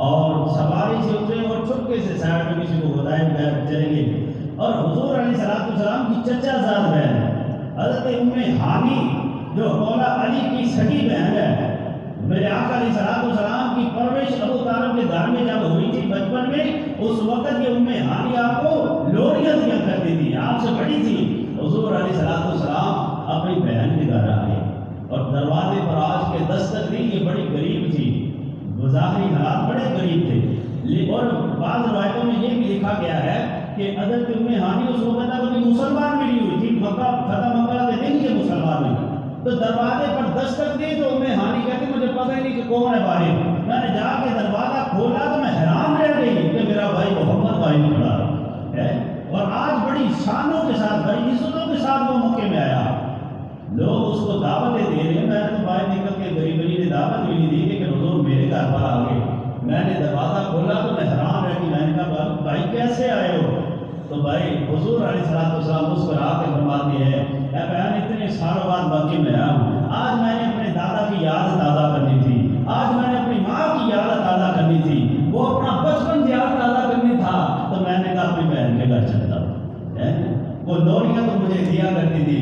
اور سواری سے اترے اور چپکے سے سائڈ میں کسی کو بتائے بغیر چلے گئے۔ اور حضور علیہ السلام کی چچا زاد بہن حضرت ام ہانی جو مولا علی کی سگی بہن ہے، میرے آقا علیہ السلام کی پرورش ابو طالب کے گھر میں جب ہوئی تھی بچپن میں، اس وقت یہ ام ہانی آپ کو لوریاں دیا کرتی تھی، آپ سے بڑی تھی۔ حضور علیہ السلام اپنی بہن کے گھر آئے اور دروازے پر آج کے دستک دی، یہ بڑی غریب تھی، ظاہری حالات بڑے غریب تھے، اور بعض روایتوں میں یہ بھی لکھا گیا ہے کہ حضرت ام ہانی اس وقت تک ابھی مسلمان بھی نہیں ہوئی تھی، فتح مکہ کے دن یہ مسلمان ہوئی، تو دروازے پر دستک دی تو ام ہانی کہتی مجھے پتہ ہی نہیں کہ کون ہے باہر، میں نے جا کے دروازہ کھولا تو میں حیران رہ گئی کہ میرا بھائی محمد بھائی کھڑا ہے، اور آج بڑی شانوں کے ساتھ بڑی عزتوں کے ساتھ وہ مکے میں آیا، لوگ اس کو دعوتیں دے رہے ہیں۔ میں نے تو باہر نکل کے غریب نے دعوت بھی نہیں دی، لیکن حضور میرے گھر پر آ کے تو بھائی حضور علیہ السلام مسکرا کے فرماتے ہیں اے بہن اتنے سالوں بعد مکے میں آیا ہوں، آج میں نے اپنے دادا کی یاد تازہ کرنی تھی، آج میں نے اپنی ماں کی یاد تازہ کرنی تھی، وہ اپنا بچپن یاد تازہ کرنی تھا، تو میں نے کہا اپنی بہن کے گھر چلتا ہوں، وہ لوریاں تو مجھے دیا کرتی تھی۔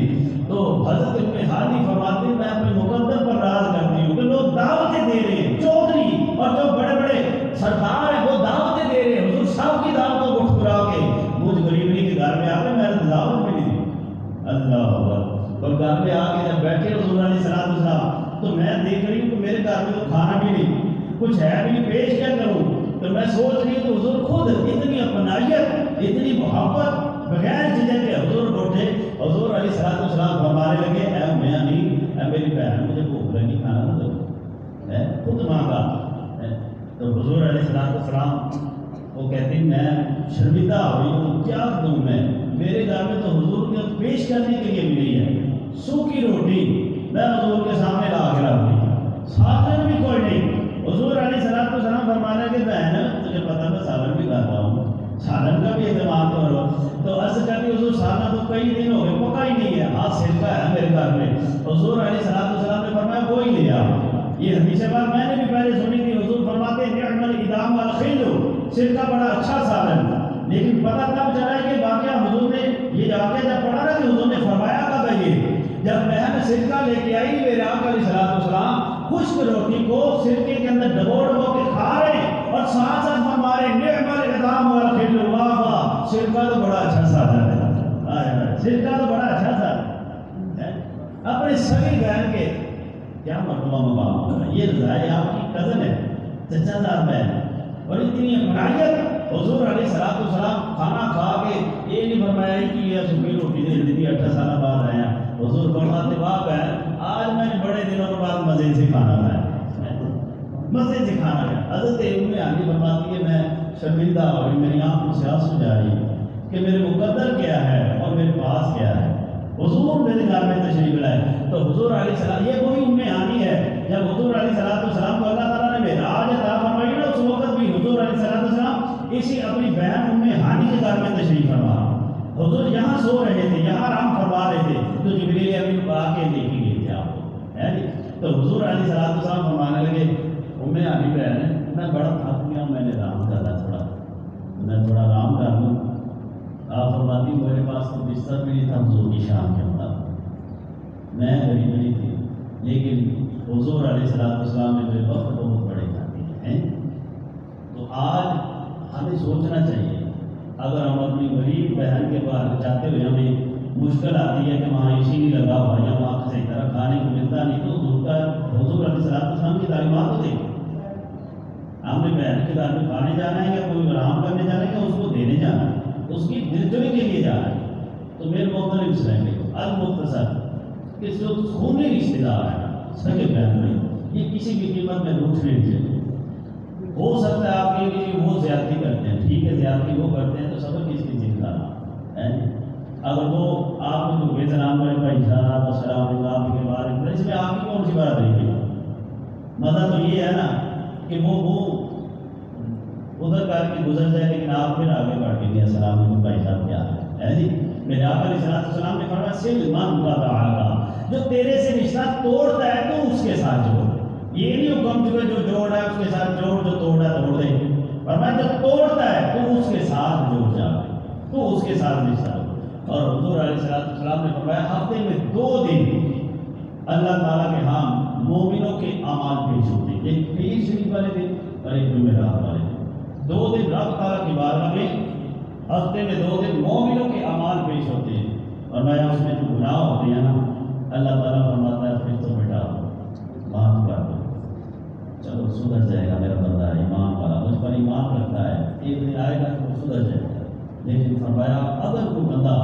تو حضرت ابن ہانی فرماتے ہیں میں اپنے مقدر پر راز کرتی ہوں کہ لوگ دعوتیں دے رہے ہیں، چودھری اور جو بڑے بڑے سردار ہیں وہ دعوتیں دے رہے ہیں، حضور صاحب کی دعوتوں کو ٹھکرا کے مجھ غریبی کے گھر میں آ کے میں نے دعوت بھی نہیں دی۔ اللہ اکبر، اور گھر میں آ کے جب بیٹھے حضور علیہ السلام تو میں دیکھ رہی ہوں کہ میرے گھر میں تو کھانا بھی نہیں، کچھ ہے بھی نہیں، پیش کیا کروں؟ تو میں سوچ رہی ہوں کہ حضور خود اتنی اپنائیت، اتنی محبت بغیر جھجک کے حضور اٹھے، حضور علیہ السلام فرمانے لگے اے میاں اے میری بہن مجھے بھوک لگی، کھانا نہ دو، خود مانگا۔ تو حضور علیہ السلام وہ کہتے ہیں میں شرمندہ ہو رہی ہوں، کیا دوں میں، میرے گھر میں تو حضور کے پیش کرنے کے لیے بھی نہیں ہے، سوکھی روٹی میں حضور کے سامنے لا کے رکھ دی، سالن بھی کوئی نہیں۔ حضور علیہ السلام فرمانے کہ بہن تجھے پتہ میں سالن بھی کھاتا ہوں، سالن کا بھی اہتمام کرو۔ تو عرض کرتی حضور سالن تو کئی دن ہو گئے پکا ہی نہیں ہے، ہاتھ سرکا ہے میرے گھر میں۔ حضور علیہ السلام نے فرمایا وہی لے آ۔ یہ حدیث بات میں نے بھی پہلے سنی تھی، حضور فرماتے ہیں نعم الادام الخل، سرکہ بڑا اچھا سالن تھا، لیکن پتہ تب چلا ہے کہ واقعہ حضور نے یہ واقعہ جب پڑھا نا کہ حضور نے فرمایا کب ہے یہ، جب بہن سرکہ لے کے آئی میرے آقا علیہ السلام خشک روٹی کو سرکے کے اندر ڈبو ڈبو کے کھا رہے اور ساتھ ساتھ فرما رہے نعم الادام الخل، واہ واہ سرکہ تو بڑا اچھا سالن ہے، سرکہ تو بڑا اچھا سالن ہے۔ اپنے سگی بہن کے کیا مرتبہ مقام ہوگا، یہ رضائی آپ کی کزن ہے، چچا صاحب ہے، اور اتنی اپنائیت حضور علیہ السلام کھانا کھا کے یہ نہیں فرمایا کہ یہ سوکھی روٹی دے دی 8 سال بعد آیا، حضور فرماتے واہ بہن آج میں نے بڑے دنوں کے بعد مزے سے کھانا کھایا، مزے سے کھانا کھایا۔ حضرت ام ہانی فرماتی ہے میں شرمندہ اور میری آنکھوں سے آنسو جاری کہ میرے مقدر کیا ہے اور میرے پاس کیا ہے، حضور میرے گھر میں تشریف لائے۔ تو حضور علیہ السلام یہ وہی ام ہانی ہے جب حضور علیہ السلام کو اللہ تعالیٰ نے معراج عطا فرمائی نا، اس وقت بھی حضور علیہ السلام اسی اپنی بہن ام ہانی کے گھر میں تشریف فرما، حضور یہاں سو رہے تھے، یہاں آرام فرما رہے تھے، تو جبریل امین کو آ کے لے کے گئے تھے آپ کو، ہے جی۔ تو حضور علیہ السلام فرمانے لگے ام ہانی بہن میں بڑا تھک گیا ہوں، میں نے آرام کرنا میں تھوڑا آرام کر لوں۔ آپ فرماتی میرے پاس تو بستر بھی نہیں تھا حضور کی شان کے مطابق، میں غریب نہیں تھی، لیکن حضور علیہ السلام نے میرے وقت بہت بڑے کھاتے ہیں۔ تو آج ہمیں سوچنا چاہیے اگر ہم اپنی غریب بہن کے پاس جاتے ہوئے ہمیں مشکل آتی ہے کہ وہاں اسی نہیں لگا ہوا یا وہاں کسی طرح کھانے کو ملتا نہیں، تو حضور علیہ السلام کی تعلیمات کو دیکھیں، ہم نے بہن کے گھر میں کھانے جانا ہے یا کوئی آرام کرنے جانا ہے یا اس کو دینے جانا ہے، اس کی دلجوئی کے لیے جانا ہے۔ تو میرے مختلف اسلام المختصر کہ جو خونی رشتے دار ہے سگے بہن میں، یہ کسی بھی قیمت میں روٹنے نہیں چاہیے۔ ہو سکتا ہے آپ کے لیے وہ زیادتی کرتے ہیں، ٹھیک ہے زیادتی وہ کرتے ہیں تو سب کس کی ذکر کرنا ہے۔ اگر وہ آپ کو بے سلام کرے بھائی صاحب السلام علیکم آپ کے بارے میں، اس میں آپ کی کون سی بات رہی ہے؟ مطلب تو یہ ہے نا کہ وہ ادھر کر کے گزر جائے لیکن آپ پھر آگے بڑھ کے دیا السلام علیکم بھائی صاحب کیا ہے جی۔ میرے آقا علیہ السلام نے فرمایا سل من کا تعالیٰ، جو تیرے سے رشتہ توڑتا ہے تو اس کے ساتھ جوڑ، یہ نہیں حکم جو جوڑ ہے اس کے ساتھ جوڑ، جو توڑ ہے توڑ دے، فرمایا جو توڑتا ہے تو اس کے ساتھ جوڑ جا، تو اس کے ساتھ رشتہ۔ اور حضور علیہ السلام نے فرمایا ہفتے میں 2 دن اللہ تعالیٰ کے ہاں مومنوں کے اعمال پیش ہوتے ہیں، ایک پیر شریف والے دن اور ایک جمعرات والے دن، 2 دن رب تعالیٰ کی بارگاہ میں ہفتے میں 2 دن مومنوں کے اعمال پیش ہوتے ہیں، اور میں اس میں جو گناہ ہوتے ہیں نا اللہ تعالیٰ فرماتا ہے فرشتوں بیٹا معاف کر دو، چلو سدھر جائے گا میرا بندہ ایمان والا، مجھ پر ایمان رکھتا ہے، ایک دن آئے گا تو سدھر جائے گا۔ لیکن فرمایا اگر کوئی بندہ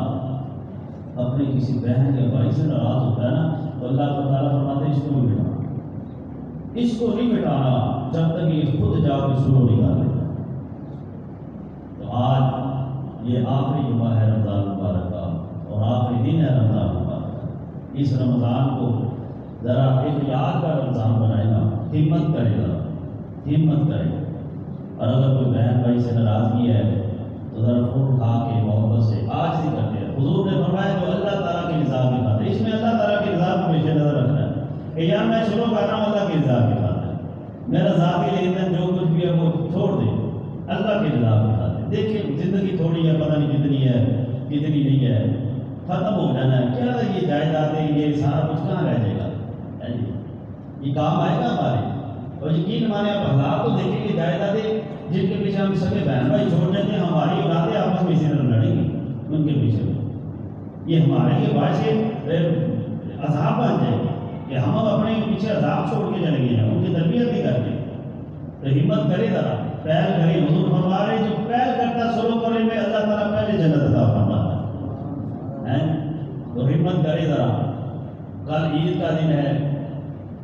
اپنی کسی بہن یا بھائی سے ناراض ہوتا ہے نا تو اللہ تعالیٰ فرماتے ہیں اس کو نہیں مٹانا، اس کو نہیں مٹانا جب تک یہ خود جا کے سلو نکال لے۔ تو آج یہ آخری جمعہ ہے رمضان مبارک کا اور آخری دن ہے رمضان مبارک کا، اس رمضان کو ذرا ایک یاد کا رمضان بنائے گا، ہمت کرے گا، ہمت کرے گا۔ اور اگر کوئی بہن بھائی سے ناراضگی ہے تو ذرا فون اٹھا کے محبت سے آج ہی کرتے ہیں. حضور نے فرمایا جو اللہ تعالیٰ کی رضا کی خاطر، اس میں اللہ تعالیٰ کی رضا کو پیش نظر رکھنا ہے کہ یار میں شروع کر رہا ہوں اللہ کی رضا کی خاطر، میرا ذاتی لین دین جو کچھ بھی ہے وہ چھوڑ دے اللہ کی رضا کی خاطر. دیکھیں زندگی تھوڑی ہے، پتہ نہیں کتنی ہے کتنی نہیں ہے، ختم ہو جانا ہے. کیا یہ جائیدادیں یہ سارا کچھ کہاں رہ جائے گا؟ یہ کام آئے گا ہمارے. اور یقین مانے آپ حالات تو دیکھیں کہ جائیدادیں جن کے پیچھے ہم سگے بہن بھائی چھوڑ دیتے ہیں، ہماری اولادیں آپس میں اسی طرح لڑیں گی ان کے پیچھے. یہ ہمارے لیے باعث عذاب بن جائے گا کہ ہم اپنے پیچھے عذاب چھوڑ کے چلے گئے ہیں، ان کی تربیت نہیں کرتے. تو ہمت کرے ذرا، پہل کرے. حضور فرما رہے جو پہل کرتا سلو کرے میں اللہ تعالیٰ پہلے جنت عطا فرماتا ہے. تو ہمت کرے ذرا. کل عید کا دن ہے،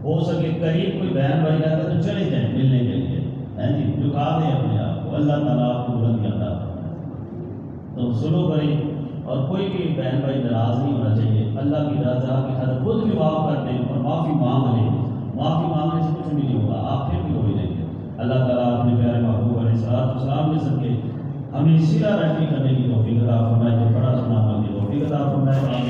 ہو سکے قریب کوئی بہن بھائی رہتا تو چلے جائیں ملنے کے لیے. جھکا دیں اپنے آپ کو، اللہ تعالیٰ آپ کو بلند کرتا ہے. تو سلو کریں اور کوئی بھی بہن بھائی ناراض نہیں ہونا چاہیے. اللہ کی رضا کی خاطر خود بھی معاف کر دیں اور معافی مانگ لیں. معافی مانگنے سے کچھ بھی نہیں ہوگا، آپ پھر بھی ہو ہی لیں گے. اللہ تعالیٰ اپنے پیارے محبوب علیہ السلام کے صدقے ہمیں سیدھا رہنی کرنے کی توفیق عطا فرمائے، جو بڑا سنا کی توفیق عطا فرمائے.